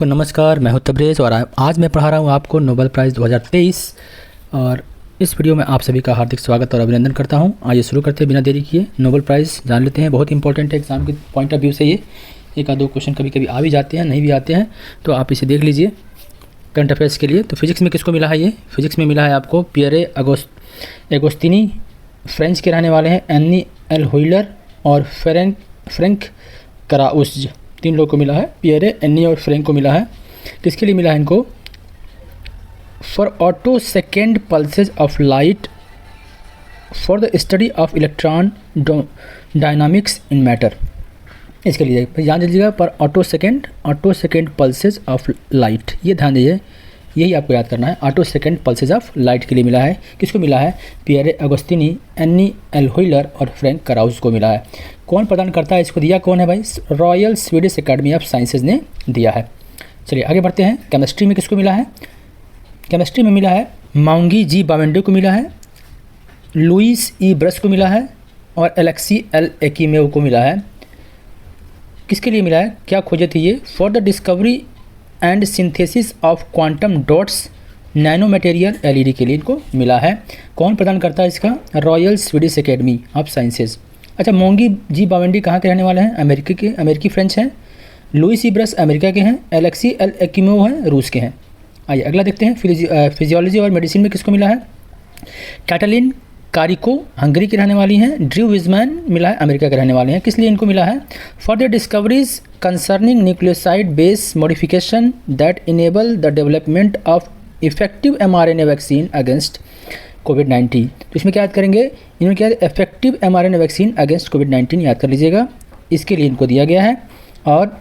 तो नमस्कार, मैं हूं तब्रेज़ और आज मैं पढ़ा रहा हूं आपको नोबेल प्राइज़ 2023 और इस वीडियो में आप सभी का हार्दिक स्वागत और अभिनंदन करता हूं। आइए शुरू करते हैं बिना देरी किए। नोबेल प्राइज़ जान लेते हैं, बहुत इंपॉर्टेंट है एग्जाम के पॉइंट ऑफ व्यू से। ये एक आध दो क्वेश्चन कभी कभी आ भी जाते हैं, नहीं भी आते हैं, तो आप इसे देख लीजिए करंट अफेयर्स के लिए। तो फिजिक्स में किसको मिला है? ये फिजिक्स में मिला है आपको पियरे एगोस्तिनी, फ्रेंच के रहने वाले हैं, एनी एल हुइलर और फ्रैंक कराउस। तीन लोग को मिला है, पियरे, एनी और फ्रैंक को मिला है। किसके लिए मिला है इनको? For auto second pulses of light for the study of electron dynamics in matter. इसके लिए ध्यान दीजिएगा, पर auto second pulses of light, ये ध्यान दीजिए, यही आपको याद करना है। Auto second pulses of light के लिए मिला है। किसको मिला है? पियरे एगोस्तिनी, एनी एल हुइलर और फ्रैंक कराउस को मिला है। कौन प्रदान करता है इसको? दिया कौन है भाई? Royal Swedish academy of sciences ने दिया है। चलिए आगे बढ़ते हैं। केमिस्ट्री में किसको मिला है? केमिस्ट्री में मिला है माउंगी जी बावेंडे को मिला है, लुइस ई ब्रस को मिला है और एलेक्सी एल एकीमेव को मिला है। किसके लिए मिला है? क्या खोजे थे ये? For the discovery and synthesis of quantum dots nano material LED के लिए इनको मिला है। कौन प्रदान करता है इसका? Royal Swedish academy of sciences. अच्छा, मोंगी जी बावेंडी कहाँ के रहने वाले हैं? अमेरिकी फ्रेंच हैं। लुइस ई ब्रस अमेरिका के हैं। एलेक्सी एल एकीमेव हैं, रूस के हैं। आइए अगला देखते हैं। फिजियोलॉजी और मेडिसिन में किसको मिला है? कैटलिन कारिको हंगरी की रहने वाली हैं। ड्रू विजमैन मिला है, अमेरिका के रहने वाले हैं। किस लिए इनको मिला है? For the discoveries concerning nucleoside base modification that enable the development of effective mRNA vaccine against COVID. तो इसमें क्या याद करेंगे? इन्होंने क्या effective mRNA vaccine against COVID याद कर लीजिएगा, इसके लिए इनको दिया गया है। और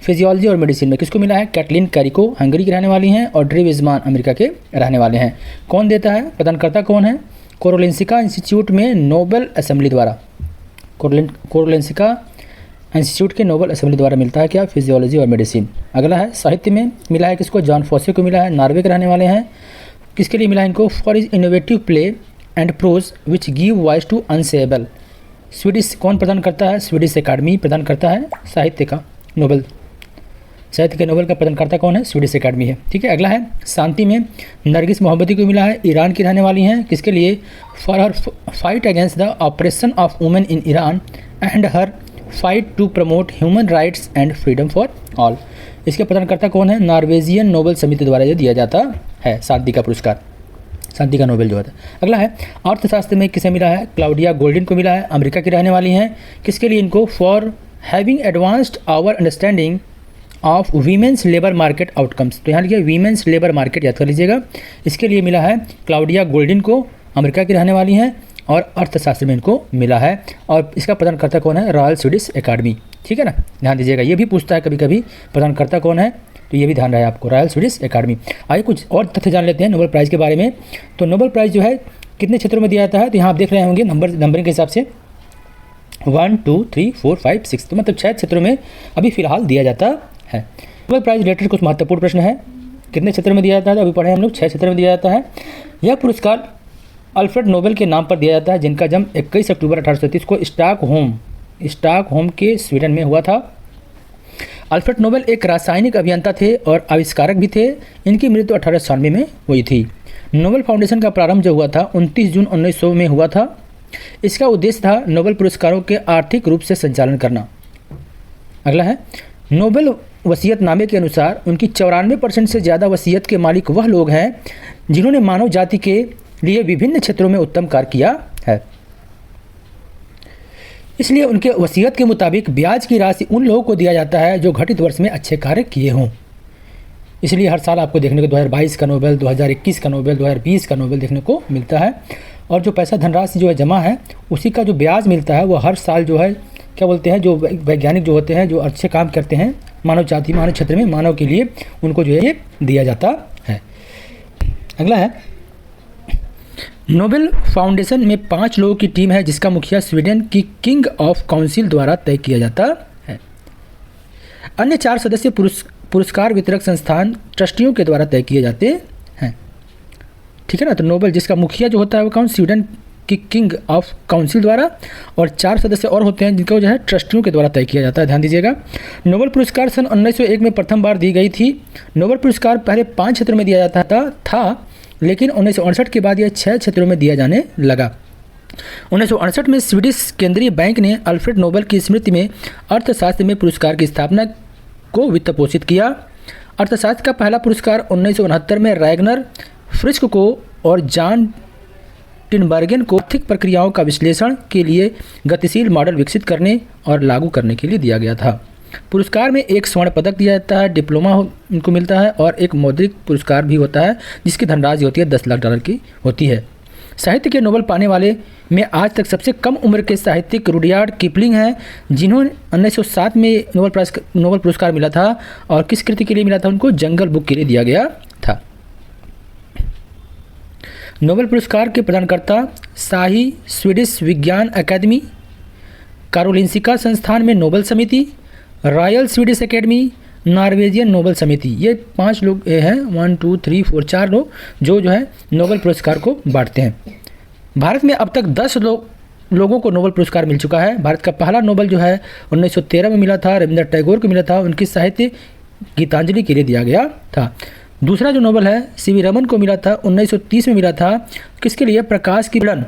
फिजियोलॉजी और मेडिसिन में किसको मिला है? कैटलिन कारिको हंगरी की रहने वाली हैं और ड्रू विजमैन अमेरिका के रहने वाले हैं। कौन देता है? प्रदानकर्ता कौन है? कोरोलेंसिका इंस्टीट्यूट में नोबेल असेंबली द्वारा, कोरोलेंसिका इंस्टीट्यूट के नोबेल असेंबली द्वारा मिलता है क्या? फिजियोलॉजी और मेडिसिन। अगला है साहित्य में मिला है किसको? जॉन फॉसे को मिला है, नॉर्वे के रहने वाले हैं। किसके लिए मिला है इनको? For his innovative play and prose which give voice to unsayable. Swedish कौन प्रदान करता है? स्वीडिश एकेडमी प्रदान करता है साहित्य का नोबेल। साहित्य के नोबेल का प्रदानकर्ता कौन है? स्वीडिश एकेडमी है। ठीक है। अगला है शांति में नरगिस मोहम्मदी को मिला है, ईरान की रहने वाली हैं। किसके लिए? For her fight against the operation of women in Iran and her fight to promote human rights and freedom for all. इसके प्रदानकर्ता कौन है? नॉर्वेजियन नोबेल समिति द्वारा ये दिया जाता है शांति का पुरस्कार, शांति का नोबेल जो होता है। अगला है अर्थशास्त्र में किसे मिला है? क्लाउडिया गोल्डिन को मिला है, अमेरिका की रहने वाली हैं। किसके लिए इनको? For having advanced our understanding of women's labour market outcomes. तो यहाँ लिखिए वीमेंस लेबर मार्केट, याद कर लीजिएगा। इसके लिए मिला है क्लाउडिया गोल्डिन को, अमेरिका की रहने वाली हैं और अर्थशास्त्र में इनको मिला है। और इसका प्रदानकर्ता कौन है? Royal Swedish academy. ठीक है ना, ध्यान दीजिएगा, ये भी पूछता है कभी कभी प्रदानकर्ता कौन है, तो ये भी ध्यान रहे आपको, रॉयल स्वीडिश एकेडमी। आइए कुछ और तथ्य जान लेते हैं नोबेल प्राइज़ के बारे में। तो नोबेल प्राइज़ जो है कितने क्षेत्रों में दिया जाता है? तो यहाँ आप देख रहे होंगे नंबरिंग के हिसाब से 1 2 3 4 5 6, तो मतलब 6 क्षेत्रों में अभी फिलहाल दिया जाता है। नोबेल प्राइज़ रिलेटेड कुछ महत्वपूर्ण प्रश्न है। कितने क्षेत्र में दिया जाता है? तो अभी पढ़े हम लोग 6 क्षेत्र में दिया जाता है। यह पुरस्कार अल्फ्रेड नोबेल के नाम पर दिया जाता है, जिनका जन्म 21 अक्टूबर 1830 को स्टॉकहोम के स्वीडन में हुआ था। अल्फ्रेड नोबेल एक रासायनिक अभियंता थे और आविष्कारक भी थे। इनकी मृत्यु 1896 में हुई थी। नोबेल फाउंडेशन का प्रारंभ जो हुआ था 29 जून 1900 में हुआ था। इसका उद्देश्य था नोबेल पुरस्कारों के आर्थिक रूप से संचालन करना। अगला है नोबेल वसीयतनामे के अनुसार उनकी 94% से ज़्यादा वसीयत के मालिक वह लोग हैं जिन्होंने मानव जाति के लिए विभिन्न क्षेत्रों में उत्तम कार्य किया है। इसलिए उनके वसीयत के मुताबिक ब्याज की राशि उन लोगों को दिया जाता है जो घटित वर्ष में अच्छे कार्य किए हों। इसलिए हर साल आपको देखने को 2022 का नोबेल, 2021 का नोबेल, 2020 का नोबेल देखने को मिलता है। और जो पैसा धनराशि जो है जमा है, उसी का जो ब्याज मिलता है वो हर साल जो है क्या बोलते हैं, जो वैज्ञानिक जो होते हैं, जो अच्छे काम करते हैं मानव जाति, मानव क्षेत्र में, मानव के लिए, उनको जो है ये दिया जाता है। अगला है नोबेल फाउंडेशन में 5 लोगों की टीम है, जिसका मुखिया स्वीडन की किंग ऑफ काउंसिल द्वारा तय किया जाता है। अन्य 4 सदस्य पुरस्कार वितरक संस्थान ट्रस्टियों के द्वारा तय किए जाते हैं। ठीक है ना। तो नोबेल जिसका मुखिया जो होता है वो कौन? स्वीडन की किंग ऑफ काउंसिल द्वारा, और 4 सदस्य और होते हैं जिनको जो है ट्रस्टियों के द्वारा तय किया जाता है। ध्यान दीजिएगा। नोबेल पुरस्कार सन 1901 में प्रथम बार दी गई थी। नोबेल पुरस्कार पहले 5 क्षेत्रों में दिया जाता था, लेकिन 1968 के बाद यह 6 क्षेत्रों में दिया जाने लगा। 1968 में स्वीडिश केंद्रीय बैंक ने अल्फ्रेड नोबेल की स्मृति में अर्थशास्त्र में पुरस्कार की स्थापना को वित्त पोषित किया। अर्थशास्त्र का पहला पुरस्कार 1969 में रैगनर फ्रिस्क को और जॉन टिनबर्गन को आर्थिक प्रक्रियाओं का विश्लेषण के लिए गतिशील मॉडल विकसित करने और लागू करने के लिए दिया गया था। पुरस्कार में एक स्वर्ण पदक दिया जाता है, डिप्लोमा उनको मिलता है, और एक मौद्रिक पुरस्कार भी होता है जिसकी धनराशि होती है $10 लाख की होती है। साहित्य के नोबेल पाने वाले में आज तक सबसे कम उम्र के साहित्यिक रुडयार्ड किपलिंग हैं, जिन्होंने 1907 में नोबेल पुरस्कार मिला था। और किस कृति के लिए मिला था उनको? जंगल बुक के लिए दिया गया था। नोबेल पुरस्कार के प्रदानकर्ता शाही स्वीडिश विज्ञान अकादमी, कारोलिंसिका संस्थान में नोबेल समिति, royal Swedish academy, Norwegian Nobel समिति। ये 5 लोग हैं, 1 2 3 4 4 लोग जो है नोबेल पुरस्कार को बांटते हैं। भारत में अब तक 10 लोगों को नोबेल पुरस्कार मिल चुका है। भारत का पहला नोबेल जो है 1913 में मिला था, रविंद्रनाथ टैगोर को मिला था, उनकी साहित्य गीतांजलि के लिए दिया गया था। दूसरा जो नोबेल है सीवी रमन को मिला था, 1930 में मिला था। किसके लिए? प्रकाश की किरण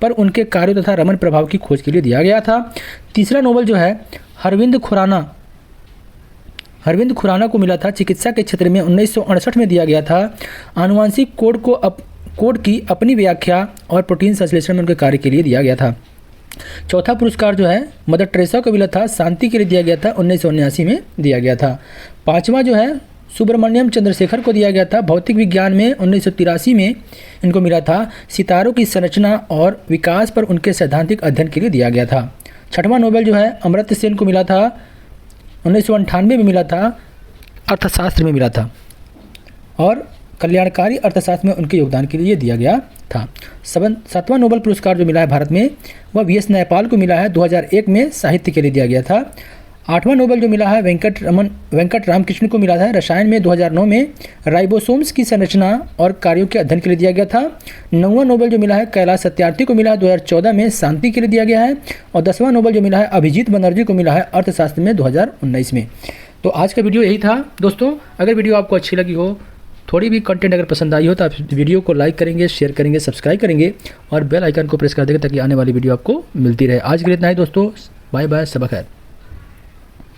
पर उनके कार्यों तथा रमन प्रभाव की खोज के लिए दिया गया था। तीसरा नोबेल जो है अरविंद खुराना को मिला था, चिकित्सा के क्षेत्र में 1968 में दिया गया था। आनुवांशिक कोड की अपनी व्याख्या और प्रोटीन संश्लेषण में उनके कार्य के लिए दिया गया था। चौथा पुरस्कार जो है मदर टेरेसा को मिला था, शांति के लिए दिया गया था, 1979 में दिया गया था। पांचवा जो है सुब्रमण्यम चंद्रशेखर को दिया गया था, भौतिक विज्ञान में 1983 में इनको मिला था। सितारों की संरचना और विकास पर उनके सैद्धांतिक अध्ययन के लिए दिया गया था। छठवां नोबेल जो है अमर्त्य सेन को मिला था, 1998 में मिला था, अर्थशास्त्र में मिला था, और कल्याणकारी अर्थशास्त्र में उनके योगदान के लिए दिया गया था। 7वां नोबेल पुरस्कार जो मिला है भारत में वह वी एस नयपाल को मिला है, 2001 में साहित्य के लिए दिया गया था। 8वां नोबेल जो मिला है वेंकट रामकृष्ण को मिला था, रसायन में 2009 में राइबोसोम्स की संरचना और कार्यों के अध्ययन के लिए दिया गया था। 9वां नोबेल जो मिला है कैलाश सत्यार्थी को मिला है, 2014 में शांति के लिए दिया गया है। और 10वां नोबेल जो मिला है अभिजीत बनर्जी को मिला है, अर्थशास्त्र में 2019 में। तो आज का वीडियो यही था दोस्तों। अगर वीडियो आपको अच्छी लगी हो, थोड़ी भी कंटेंट अगर पसंद आई हो तो आप वीडियो को लाइक करेंगे, शेयर करेंगे, सब्सक्राइब करेंगे और बेल आइकन को प्रेस कर देंगे ताकि आने वाली वीडियो आपको मिलती रहे। आज के लिए इतना ही दोस्तों, बाय बाय, सब खैर।